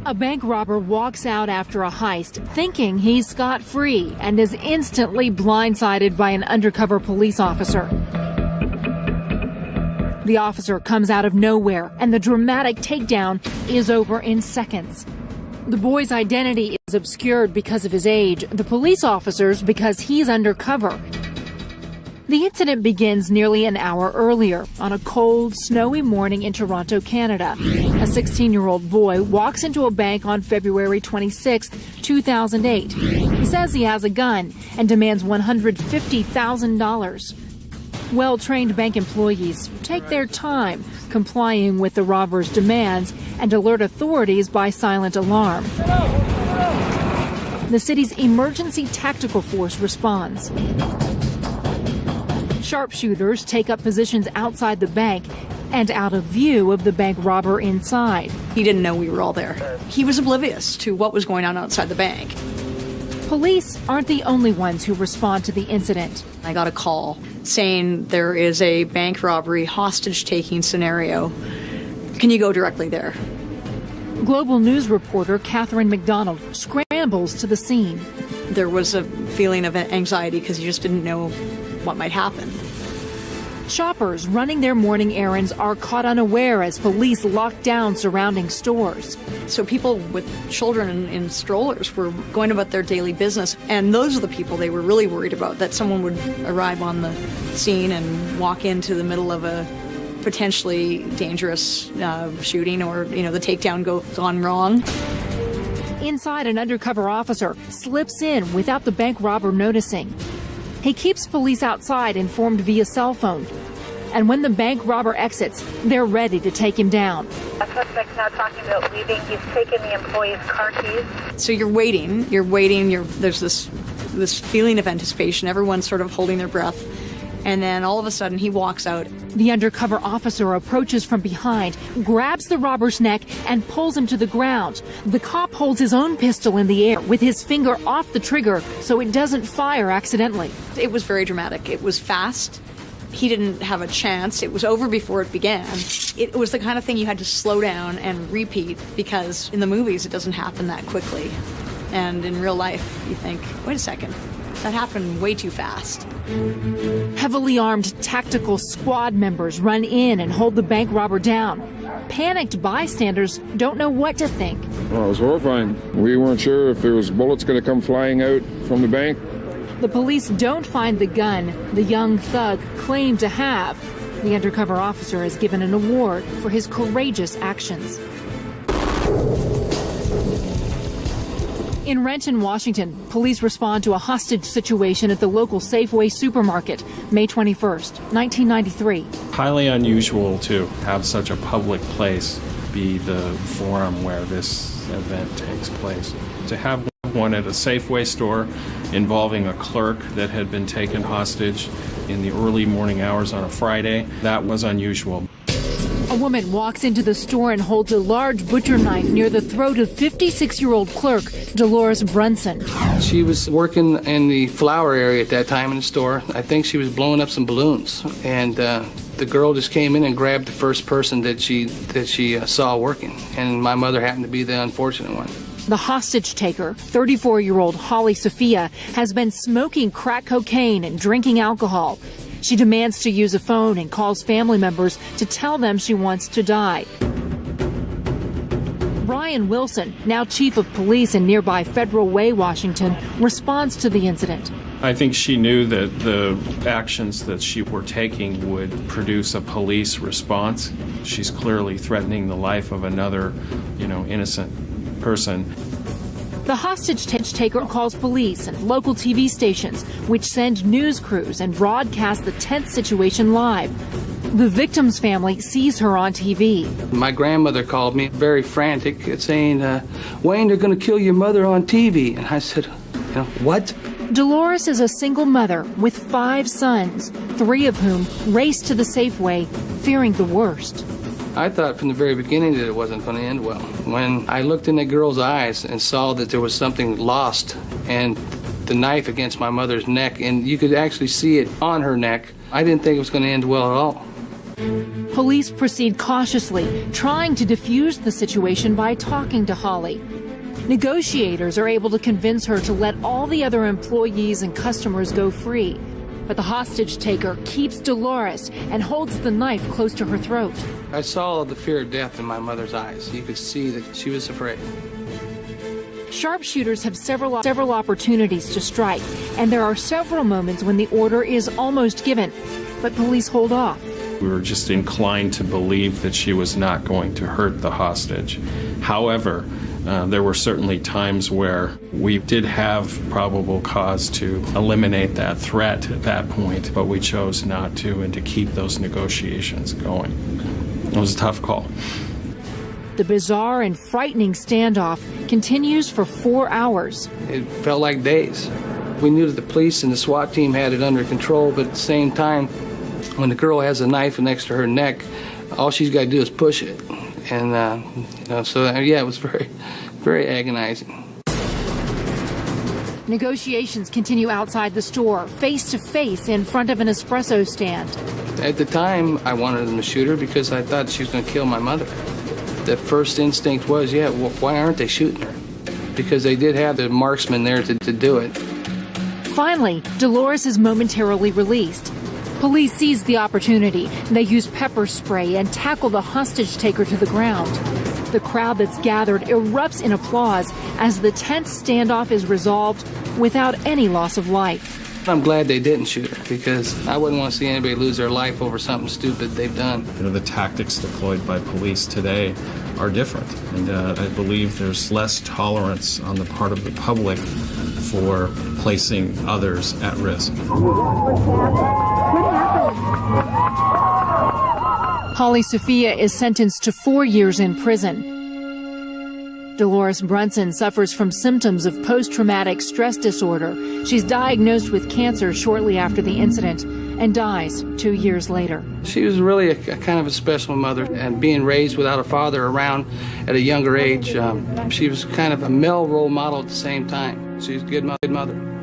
A bank robber walks out after a heist thinking he's scot-free and is instantly blindsided by an undercover police officer. The officer comes out of nowhere and the dramatic takedown is over in seconds. The boy's identity is obscured because of his age, the police officer's because he's undercover. The incident begins nearly an hour earlier, on a cold, snowy morning in Toronto, Canada. A 16-year-old boy walks into a bank on February 26, 2008. He says he has a gun and demands $150,000. Well-trained bank employees take their time complying with the robber's demands and alert authorities by silent alarm. The city's emergency tactical force responds. Sharpshooters take up positions outside the bank and out of view of the bank robber inside. He didn't know we were all there. He was oblivious to what was going on outside the bank. Police aren't the only ones who respond to the incident. I got a call saying there is a bank robbery hostage-taking scenario. Can you go directly there? Global News reporter Catherine McDonald scrambles to the scene. There was a feeling of anxiety because you just didn't know what might happen. Shoppers running their morning errands are caught unaware as police lock down surrounding stores. So people with children in strollers were going about their daily business, and those are the people they were really worried about, that someone would arrive on the scene and walk into the middle of a potentially dangerous shooting, or, the takedown gone wrong. Inside, an undercover officer slips in without the bank robber noticing. He keeps police outside, informed via cell phone. And when the bank robber exits, they're ready to take him down. A suspect's now talking about leaving. He's taken the employee's car keys. So you're waiting, there's this feeling of anticipation. Everyone's sort of holding their breath. And then all of a sudden he walks out. The undercover officer approaches from behind, grabs the robber's neck and pulls him to the ground. The cop holds his own pistol in the air with his finger off the trigger so it doesn't fire accidentally. It was very dramatic. It was fast. He didn't have a chance. It was over before it began. It was the kind of thing you had to slow down and repeat, because in the movies it doesn't happen that quickly. And in real life you think, wait a second, that happened way too fast. Heavily armed tactical squad members run in and hold the bank robber down. Panicked bystanders don't know what to think. Well, it was horrifying. We weren't sure if there was bullets going to come flying out from the bank. The police don't find the gun the young thug claimed to have. The undercover officer is given an award for his courageous actions. In Renton, Washington, police respond to a hostage situation at the local Safeway supermarket, May 21st, 1993. Highly unusual to have such a public place be the forum where this event takes place. To have one at a Safeway store involving a clerk that had been taken hostage in the early morning hours on a Friday, that was unusual. A woman walks into the store and holds a large butcher knife near the throat of 56-year-old clerk Dolores Brunson. She was working in the flower area at that time in the store. I think she was blowing up some balloons, and the girl just came in and grabbed the first person that she saw working, and my mother happened to be the unfortunate one. The hostage taker, 34-year-old Holly Sophia, has been smoking crack cocaine and drinking alcohol. She demands to use a phone and calls family members to tell them she wants to die. Brian Wilson, now chief of police in nearby Federal Way, Washington, responds to the incident. I think she knew that the actions that she were taking would produce a police response. She's clearly threatening the life of another, innocent person. The hostage taker calls police and local TV stations, which send news crews and broadcast the tense situation live. The victim's family sees her on TV. My grandmother called me, very frantic, saying, Wayne, they're going to kill your mother on TV. And I said, what? Dolores is a single mother with 5 sons, 3 of whom raced to the Safeway, fearing the worst. I thought from the very beginning that it wasn't going to end well. When I looked in that girl's eyes and saw that there was something lost and the knife against my mother's neck, and you could actually see it on her neck, I didn't think it was going to end well at all. Police proceed cautiously, trying to defuse the situation by talking to Holly. Negotiators are able to convince her to let all the other employees and customers go free. But the hostage taker keeps Dolores and holds the knife close to her throat. I saw the fear of death in my mother's eyes. You could see that she was afraid. Sharpshooters have several opportunities to strike, and there are several moments when the order is almost given, but police hold off. We were just inclined to believe that she was not going to hurt the hostage. However, there were certainly times where we did have probable cause to eliminate that threat at that point, but we chose not to and to keep those negotiations going. It was a tough call. The bizarre and frightening standoff continues for 4 hours. It felt like days. We knew that the police and the SWAT team had it under control, but at the same time, when the girl has a knife next to her neck, all she's got to do is push it. And, it was very, very agonizing. Negotiations continue outside the store, face to face in front of an espresso stand. At the time, I wanted them to shoot her because I thought she was going to kill my mother. The first instinct was, why aren't they shooting her? Because they did have the marksman there to do it. Finally, Dolores is momentarily released. Police seize the opportunity. They use pepper spray and tackle the hostage taker to the ground. The crowd that's gathered erupts in applause as the tense standoff is resolved without any loss of life. I'm glad they didn't shoot her because I wouldn't want to see anybody lose their life over something stupid they've done. The tactics deployed by police today are different, and I believe there's less tolerance on the part of the public for placing others at risk. Holly Sophia is sentenced to 4 years in prison. Dolores Brunson suffers from symptoms of post-traumatic stress disorder. She's diagnosed with cancer shortly after the incident and dies 2 years later. She was really a kind of a special mother, and being raised without a father around at a younger age, she was kind of a male role model at the same time. She was a good mother.